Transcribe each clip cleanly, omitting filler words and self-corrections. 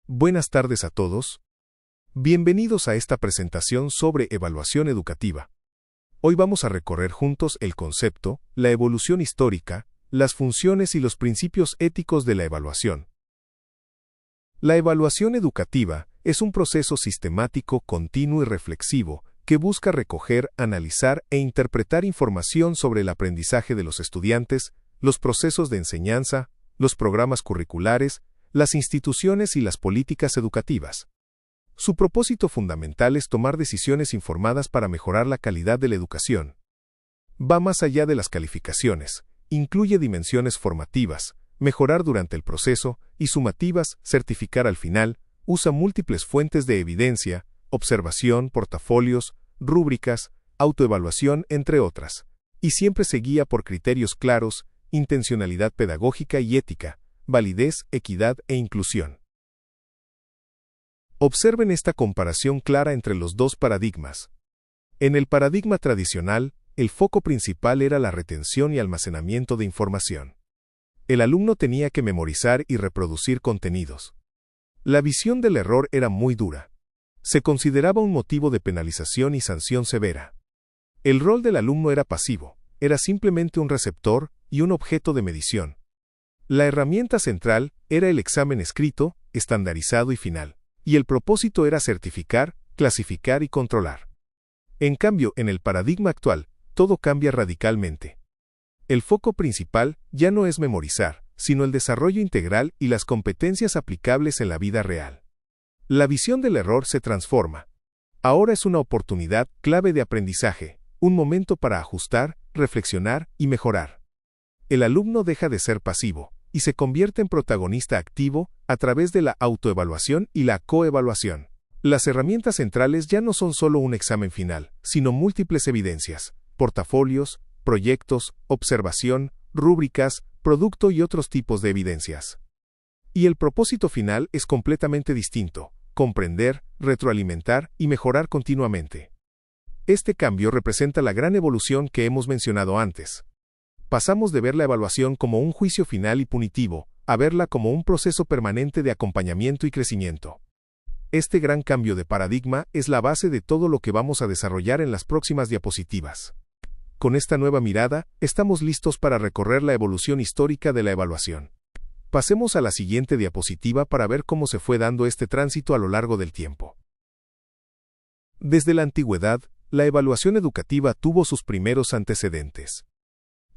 Buenas tardes a todos. Bienvenidos a esta presentación sobre evaluación educativa. Hoy vamos a recorrer juntos el concepto, la evolución histórica, las funciones y los principios éticos de la evaluación. La evaluación educativa es un proceso sistemático, continuo y reflexivo que busca recoger, analizar e interpretar información sobre el aprendizaje de los estudiantes, los procesos de enseñanza, los programas curriculares, las instituciones y las políticas educativas. Su propósito fundamental es tomar decisiones informadas para mejorar la calidad de la educación. Va más allá de las calificaciones, incluye dimensiones formativas, mejorar durante el proceso, y sumativas, certificar al final, usa múltiples fuentes de evidencia, observación, portafolios, rúbricas, autoevaluación, entre otras, y siempre se guía por criterios claros, intencionalidad pedagógica y ética, validez, equidad e inclusión. Observen esta comparación clara entre los dos paradigmas. En el paradigma tradicional, el foco principal era la retención y almacenamiento de información. El alumno tenía que memorizar y reproducir contenidos. La visión del error era muy dura. Se consideraba un motivo de penalización y sanción severa. El rol del alumno era pasivo, era simplemente un receptor y un objeto de medición. La herramienta central era el examen escrito, estandarizado y final, y el propósito era certificar, clasificar y controlar. En cambio, en el paradigma actual, todo cambia radicalmente. El foco principal ya no es memorizar, sino el desarrollo integral y las competencias aplicables en la vida real. La visión del error se transforma. Ahora es una oportunidad clave de aprendizaje, un momento para ajustar, reflexionar y mejorar. El alumno deja de ser pasivo y se convierte en protagonista activo a través de la autoevaluación y la coevaluación. Las herramientas centrales ya no son solo un examen final, sino múltiples evidencias, portafolios, proyectos, observación, rúbricas, producto y otros tipos de evidencias. Y el propósito final es completamente distinto: comprender, retroalimentar y mejorar continuamente. Este cambio representa la gran evolución que hemos mencionado antes. Pasamos de ver la evaluación como un juicio final y punitivo, a verla como un proceso permanente de acompañamiento y crecimiento. Este gran cambio de paradigma es la base de todo lo que vamos a desarrollar en las próximas diapositivas. Con esta nueva mirada, estamos listos para recorrer la evolución histórica de la evaluación. Pasemos a la siguiente diapositiva para ver cómo se fue dando este tránsito a lo largo del tiempo. Desde la antigüedad, la evaluación educativa tuvo sus primeros antecedentes.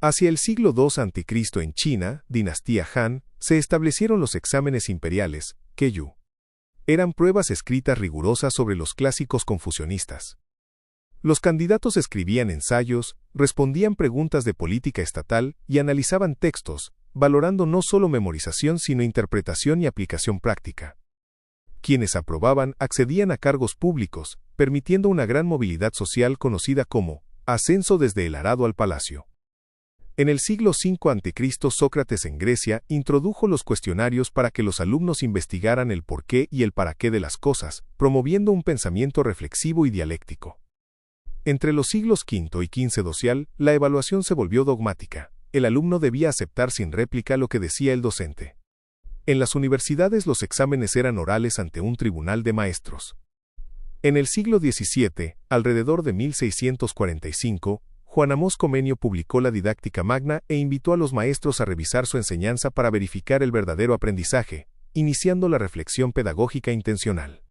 Hacia el siglo II a.C. en China, dinastía Han, se establecieron los exámenes imperiales, Keyu. Eran pruebas escritas rigurosas sobre los clásicos confucionistas. Los candidatos escribían ensayos, respondían preguntas de política estatal y analizaban textos, valorando no solo memorización sino interpretación y aplicación práctica. Quienes aprobaban accedían a cargos públicos, permitiendo una gran movilidad social conocida como ascenso desde el arado al palacio. En el siglo V a.C., Sócrates en Grecia introdujo los cuestionarios para que los alumnos investigaran el porqué y el para qué de las cosas, promoviendo un pensamiento reflexivo y dialéctico. Entre los siglos V y XV social, la evaluación se volvió dogmática. El alumno debía aceptar sin réplica lo que decía el docente. En las universidades los exámenes eran orales ante un tribunal de maestros. En el siglo XVII, alrededor de 1645, Juan Amós Comenio publicó la Didáctica Magna e invitó a los maestros a revisar su enseñanza para verificar el verdadero aprendizaje, iniciando la reflexión pedagógica intencional.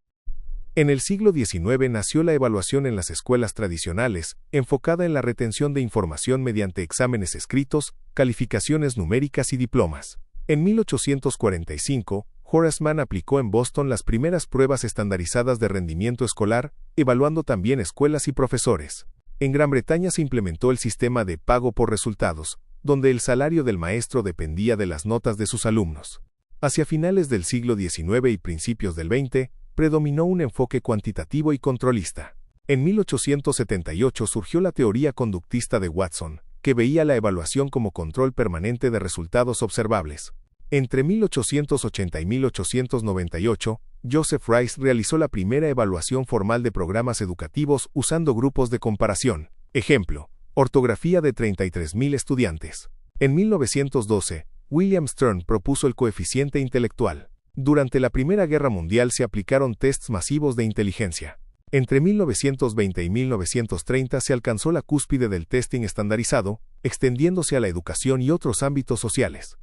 En el siglo XIX nació la evaluación en las escuelas tradicionales, enfocada en la retención de información mediante exámenes escritos, calificaciones numéricas y diplomas. En 1845, Horace Mann aplicó en Boston las primeras pruebas estandarizadas de rendimiento escolar, evaluando también escuelas y profesores. En Gran Bretaña se implementó el sistema de pago por resultados, donde el salario del maestro dependía de las notas de sus alumnos. Hacia finales del siglo XIX y principios del XX, predominó un enfoque cuantitativo y controlista. En 1878 surgió la teoría conductista de Watson, que veía la evaluación como control permanente de resultados observables. Entre 1880 y 1898, Joseph Rice realizó la primera evaluación formal de programas educativos usando grupos de comparación. Ejemplo, ortografía de 33.000 estudiantes. En 1912, William Stern propuso el coeficiente intelectual. Durante la Primera Guerra Mundial se aplicaron tests masivos de inteligencia. Entre 1920 y 1930 se alcanzó la cúspide del testing estandarizado, extendiéndose a la educación y otros ámbitos sociales.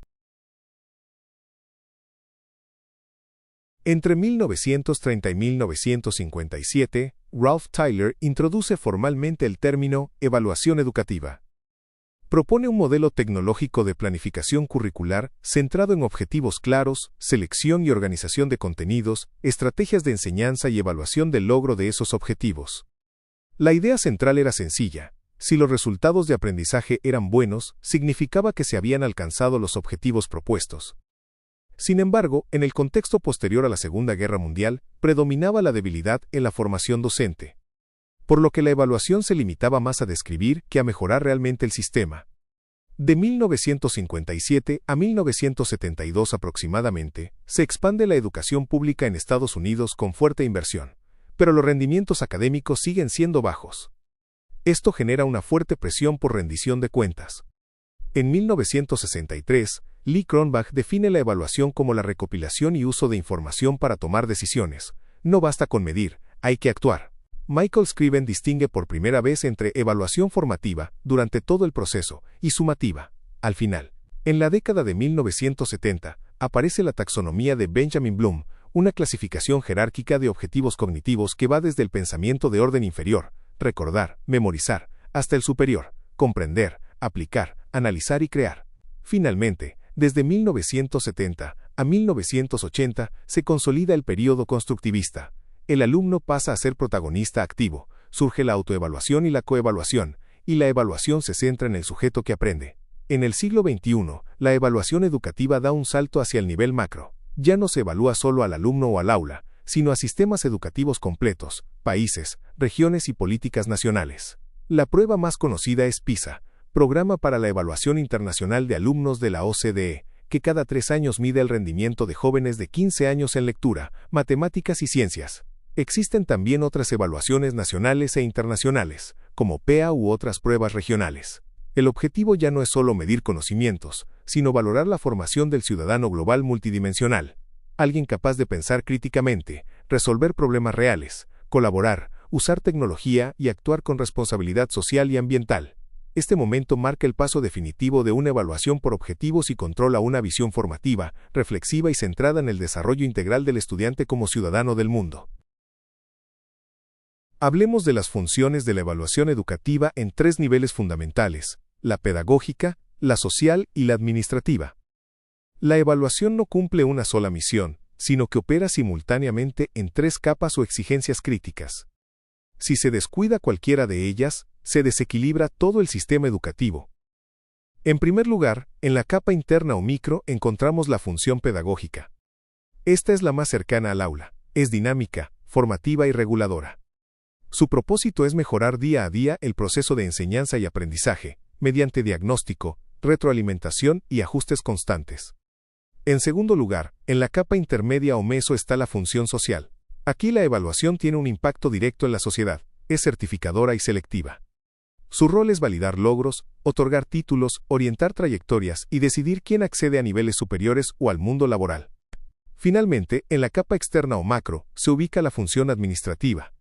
Entre 1930 y 1957, Ralph Tyler introduce formalmente el término evaluación educativa. Propone un modelo tecnológico de planificación curricular centrado en objetivos claros, selección y organización de contenidos, estrategias de enseñanza y evaluación del logro de esos objetivos. La idea central era sencilla. Si los resultados de aprendizaje eran buenos, significaba que se habían alcanzado los objetivos propuestos. Sin embargo, en el contexto posterior a la Segunda Guerra Mundial, predominaba la debilidad en la formación docente, por lo que la evaluación se limitaba más a describir que a mejorar realmente el sistema. De 1957 a 1972 aproximadamente, se expande la educación pública en Estados Unidos con fuerte inversión, pero los rendimientos académicos siguen siendo bajos. Esto genera una fuerte presión por rendición de cuentas. En 1963, Lee Cronbach define la evaluación como la recopilación y uso de información para tomar decisiones. No basta con medir, hay que actuar. Michael Scriven distingue por primera vez entre evaluación formativa, durante todo el proceso, y sumativa, al final. En la década de 1970, aparece la taxonomía de Benjamin Bloom, una clasificación jerárquica de objetivos cognitivos que va desde el pensamiento de orden inferior, recordar, memorizar, hasta el superior, comprender, aplicar, analizar y crear. Finalmente, desde 1970 a 1980, se consolida el período constructivista. El alumno pasa a ser protagonista activo, surge la autoevaluación y la coevaluación, y la evaluación se centra en el sujeto que aprende. En el siglo XXI, la evaluación educativa da un salto hacia el nivel macro. Ya no se evalúa solo al alumno o al aula, sino a sistemas educativos completos, países, regiones y políticas nacionales. La prueba más conocida es PISA, Programa para la Evaluación Internacional de Alumnos de la OCDE, que cada 3 años mide el rendimiento de jóvenes de 15 años en lectura, matemáticas y ciencias. Existen también otras evaluaciones nacionales e internacionales, como PEA u otras pruebas regionales. El objetivo ya no es solo medir conocimientos, sino valorar la formación del ciudadano global multidimensional. Alguien capaz de pensar críticamente, resolver problemas reales, colaborar, usar tecnología y actuar con responsabilidad social y ambiental. Este momento marca el paso definitivo de una evaluación por objetivos y control a una visión formativa, reflexiva y centrada en el desarrollo integral del estudiante como ciudadano del mundo. Hablemos de las funciones de la evaluación educativa en 3 niveles fundamentales: la pedagógica, la social y la administrativa. La evaluación no cumple una sola misión, sino que opera simultáneamente en 3 capas o exigencias críticas. Si se descuida cualquiera de ellas, se desequilibra todo el sistema educativo. En primer lugar, en la capa interna o micro encontramos la función pedagógica. Esta es la más cercana al aula, es dinámica, formativa y reguladora. Su propósito es mejorar día a día el proceso de enseñanza y aprendizaje, mediante diagnóstico, retroalimentación y ajustes constantes. En segundo lugar, en la capa intermedia o meso está la función social. Aquí la evaluación tiene un impacto directo en la sociedad, es certificadora y selectiva. Su rol es validar logros, otorgar títulos, orientar trayectorias y decidir quién accede a niveles superiores o al mundo laboral. Finalmente, en la capa externa o macro, se ubica la función administrativa.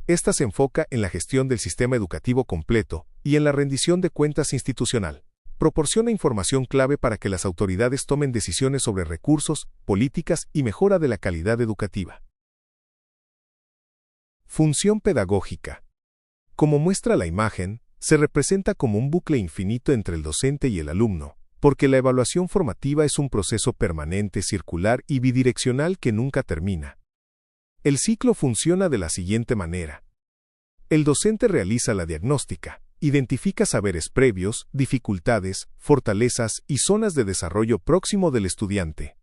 Esta se enfoca en la gestión del sistema educativo completo y en la rendición de cuentas institucional. Proporciona información clave para que las autoridades tomen decisiones sobre recursos, políticas y mejora de la calidad educativa. Función pedagógica. Como muestra la imagen, se representa como un bucle infinito entre el docente y el alumno, porque la evaluación formativa es un proceso permanente, circular y bidireccional que nunca termina. El ciclo funciona de la siguiente manera. El docente realiza la diagnóstica, identifica saberes previos, dificultades, fortalezas y zonas de desarrollo próximo del estudiante.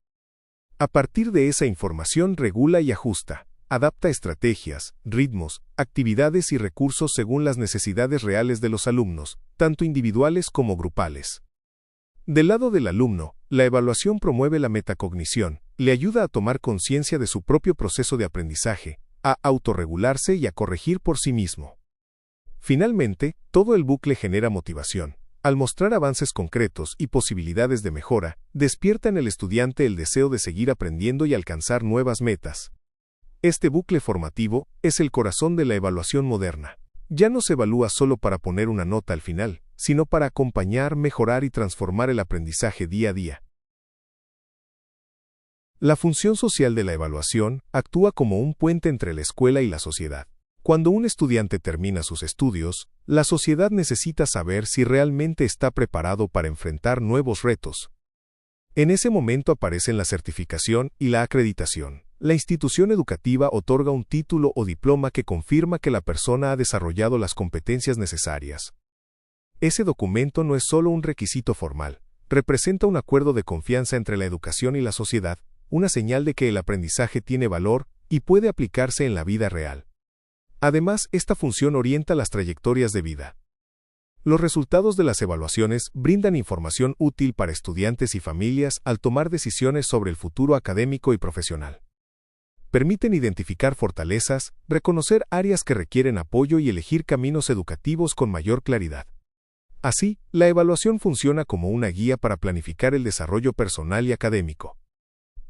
A partir de esa información regula y ajusta, adapta estrategias, ritmos, actividades y recursos según las necesidades reales de los alumnos, tanto individuales como grupales. Del lado del alumno, la evaluación promueve la metacognición, le ayuda a tomar conciencia de su propio proceso de aprendizaje, a autorregularse y a corregir por sí mismo. Finalmente, todo el bucle genera motivación, Al mostrar avances concretos y posibilidades de mejora, despierta en el estudiante el deseo de seguir aprendiendo y alcanzar nuevas metas. Este bucle formativo es el corazón de la evaluación moderna. Ya no se evalúa solo para poner una nota al final, sino para acompañar, mejorar y transformar el aprendizaje día a día. La función social de la evaluación actúa como un puente entre la escuela y la sociedad. Cuando un estudiante termina sus estudios, la sociedad necesita saber si realmente está preparado para enfrentar nuevos retos. En ese momento aparecen la certificación y la acreditación. La institución educativa otorga un título o diploma que confirma que la persona ha desarrollado las competencias necesarias. Ese documento no es solo un requisito formal, representa un acuerdo de confianza entre la educación y la sociedad, una señal de que el aprendizaje tiene valor y puede aplicarse en la vida real. Además, esta función orienta las trayectorias de vida. Los resultados de las evaluaciones brindan información útil para estudiantes y familias al tomar decisiones sobre el futuro académico y profesional. Permiten identificar fortalezas, reconocer áreas que requieren apoyo y elegir caminos educativos con mayor claridad. Así, la evaluación funciona como una guía para planificar el desarrollo personal y académico.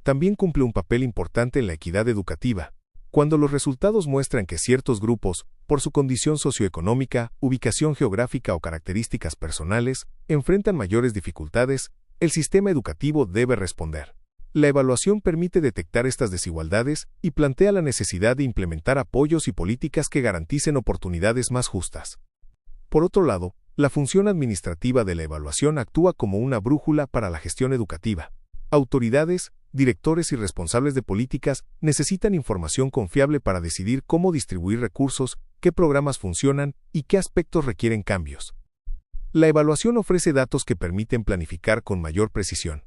También cumple un papel importante en la equidad educativa. Cuando los resultados muestran que ciertos grupos, por su condición socioeconómica, ubicación geográfica o características personales, enfrentan mayores dificultades, el sistema educativo debe responder. La evaluación permite detectar estas desigualdades y plantea la necesidad de implementar apoyos y políticas que garanticen oportunidades más justas. Por otro lado, la función administrativa de la evaluación actúa como una brújula para la gestión educativa. Autoridades, directores y responsables de políticas necesitan información confiable para decidir cómo distribuir recursos, qué programas funcionan y qué aspectos requieren cambios. La evaluación ofrece datos que permiten planificar con mayor precisión.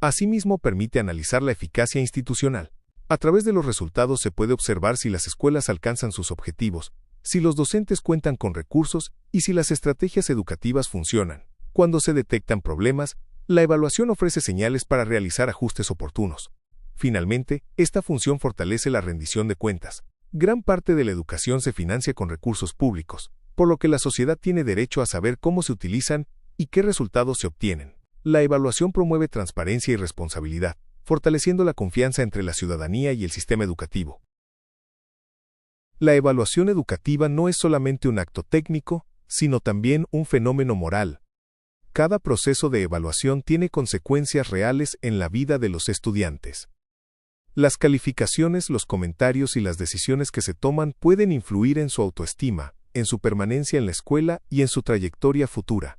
Asimismo, permite analizar la eficacia institucional. A través de los resultados se puede observar si las escuelas alcanzan sus objetivos, si los docentes cuentan con recursos y si las estrategias educativas funcionan. Cuando se detectan problemas, la evaluación ofrece señales para realizar ajustes oportunos. Finalmente, esta función fortalece la rendición de cuentas. Gran parte de la educación se financia con recursos públicos, por lo que la sociedad tiene derecho a saber cómo se utilizan y qué resultados se obtienen. La evaluación promueve transparencia y responsabilidad, fortaleciendo la confianza entre la ciudadanía y el sistema educativo. La evaluación educativa no es solamente un acto técnico, sino también un fenómeno moral. Cada proceso de evaluación tiene consecuencias reales en la vida de los estudiantes. Las calificaciones, los comentarios y las decisiones que se toman pueden influir en su autoestima, en su permanencia en la escuela y en su trayectoria futura.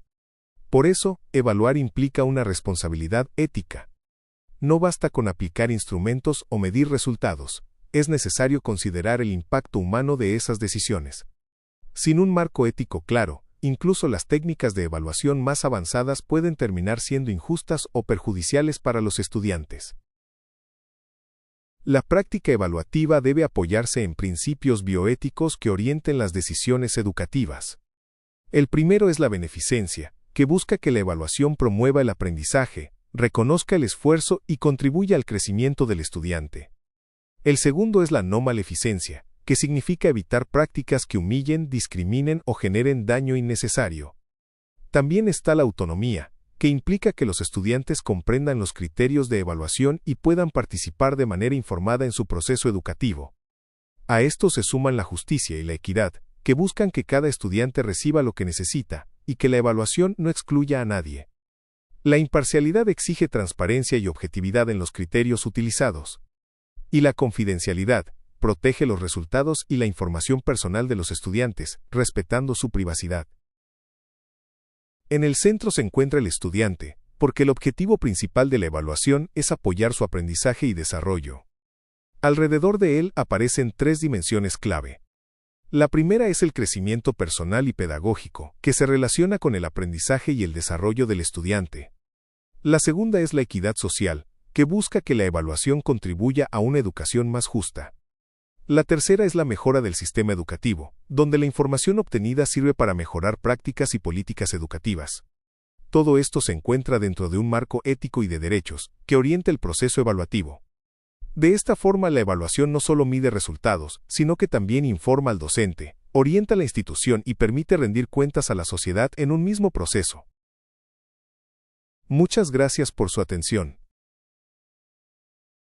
Por eso, evaluar implica una responsabilidad ética. No basta con aplicar instrumentos o medir resultados, es necesario considerar el impacto humano de esas decisiones. Sin un marco ético claro, incluso las técnicas de evaluación más avanzadas pueden terminar siendo injustas o perjudiciales para los estudiantes. La práctica evaluativa debe apoyarse en principios bioéticos que orienten las decisiones educativas. El primero es la beneficencia, que busca que la evaluación promueva el aprendizaje, reconozca el esfuerzo y contribuya al crecimiento del estudiante. El segundo es la no maleficencia, que significa evitar prácticas que humillen, discriminen o generen daño innecesario. También está la autonomía, que implica que los estudiantes comprendan los criterios de evaluación y puedan participar de manera informada en su proceso educativo. A esto se suman la justicia y la equidad, que buscan que cada estudiante reciba lo que necesita, y que la evaluación no excluya a nadie. La imparcialidad exige transparencia y objetividad en los criterios utilizados. Y la confidencialidad protege los resultados y la información personal de los estudiantes, respetando su privacidad. En el centro se encuentra el estudiante, porque el objetivo principal de la evaluación es apoyar su aprendizaje y desarrollo. Alrededor de él aparecen tres dimensiones clave. La primera es el crecimiento personal y pedagógico, que se relaciona con el aprendizaje y el desarrollo del estudiante. La segunda es la equidad social, que busca que la evaluación contribuya a una educación más justa. La tercera es la mejora del sistema educativo, donde la información obtenida sirve para mejorar prácticas y políticas educativas. Todo esto se encuentra dentro de un marco ético y de derechos, que orienta el proceso evaluativo. De esta forma, la evaluación no solo mide resultados, sino que también informa al docente, orienta a la institución y permite rendir cuentas a la sociedad en un mismo proceso. Muchas gracias por su atención.